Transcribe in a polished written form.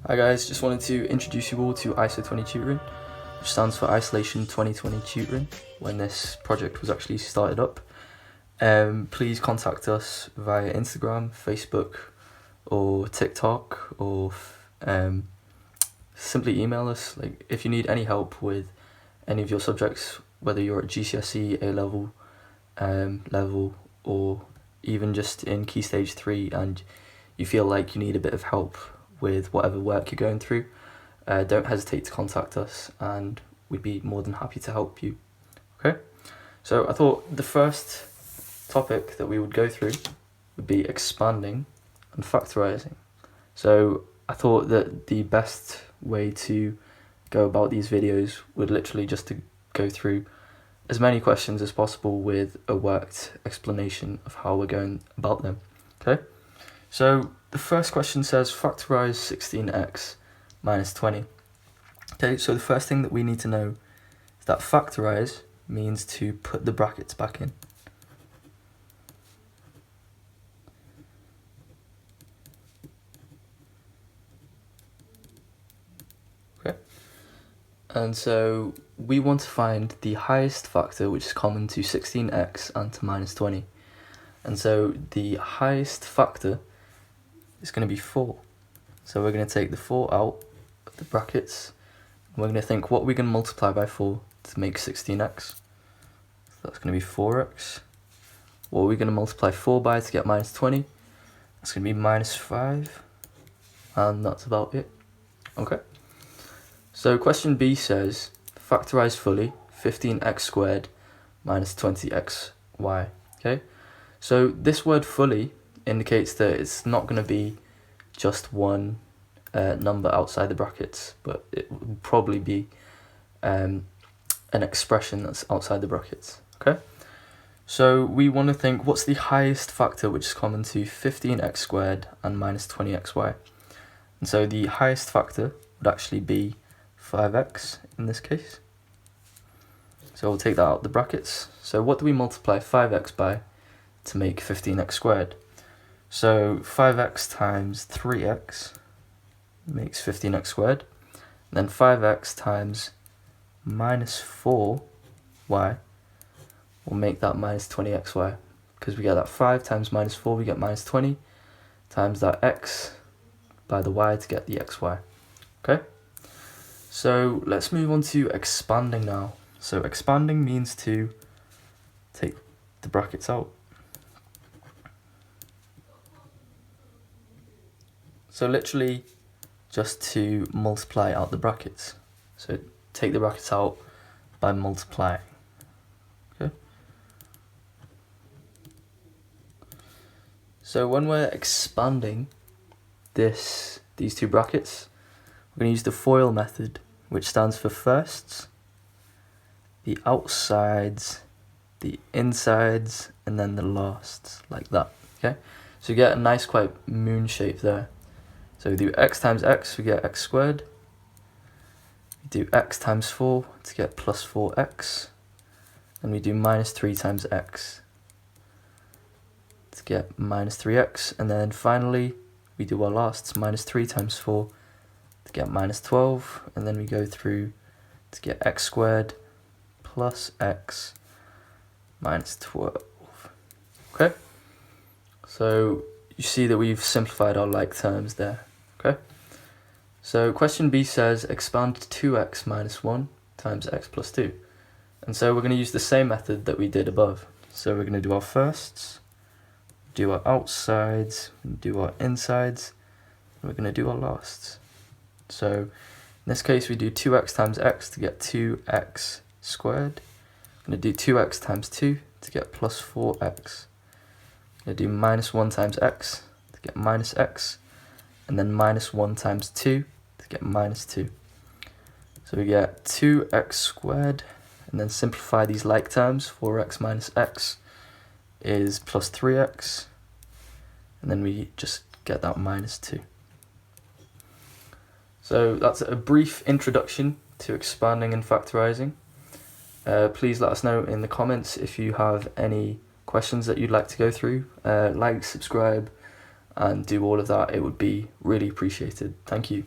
Hi guys, just wanted to introduce you all to ISO 20 Tutoring, which stands for Isolation 2020 Tutoring, when this project was actually started up. Please contact us via Instagram, Facebook, or TikTok, or simply email us. Like, if you need any help with any of your subjects, whether you're at GCSE, A-level, level, or even just in Key Stage 3 and you feel like you need a bit of help with whatever work you're going through, don't hesitate to contact us and we'd be more than happy to help you. Okay, so I thought the first topic that we would go through would be expanding and factorizing. So I thought that the best way to go about these videos would literally just to go through as many questions as possible with a worked explanation of how we're going about them. Okay, so the first question says factorize 16x minus 20. Okay, so the first thing that we need to know is that factorize means to put the brackets back in. Okay, and so we want to find the highest factor which is common to 16x and to minus 20. And so the highest factor is going to be 4. So we're going to take the 4 out of the brackets. And we're going to think, what are we going to multiply by 4 to make 16x? So that's going to be 4x. What are we going to multiply 4 by to get minus 20? That's going to be minus 5. And that's about it. Okay. So question B says, factorize fully 15x squared minus 20xy. Okay. So this word fully indicates that it's not going to be just one number outside the brackets, but it will probably be an expression that's outside the brackets. Okay, so we want to think, what's the highest factor which is common to 15x squared and minus 20xy? And so the highest factor would actually be 5x in this case. So we'll take that out of the brackets. So what do we multiply 5x by to make 15x squared? So 5x times 3x makes 15x squared. And then 5x times minus 4y will make that minus 20xy. Because we get that 5 times minus 4, we get minus 20, times that x by the y to get the xy. Okay? So let's move on to expanding now. So expanding means to take the brackets out. So literally just to multiply out the brackets. So take the brackets out by multiplying. Okay. So when we're expanding these two brackets, we're going to use the FOIL method, which stands for firsts, the outsides, the insides, and then the lasts, like that. Okay. So you get a nice quite moon shape there. So we do x times x, we get x squared. We do x times 4 to get plus 4x. And we do minus 3 times x to get minus 3x. And then finally, we do our lasts, minus 3 times 4 to get minus 12. And then we go through to get x squared plus x minus 12. Okay? So you see that we've simplified our like terms there. Okay, so question B says expand 2x minus 1 times x plus 2. And so we're going to use the same method that we did above. So we're going to do our firsts, do our outsides, do our insides, and we're going to do our lasts. So in this case we do 2x times x to get 2x squared. I'm going to do 2x times 2 to get plus 4x. I'm going to do minus 1 times x to get minus x. And then minus 1 times 2 to get minus 2. So we get 2x squared, and then simplify these like terms. 4x minus x is plus 3x, and then we just get that minus 2. So that's a brief introduction to expanding and factorizing. Please let us know in the comments if you have any questions that you'd like to go through. Like, subscribe, and do all of that. It would be really appreciated. Thank you.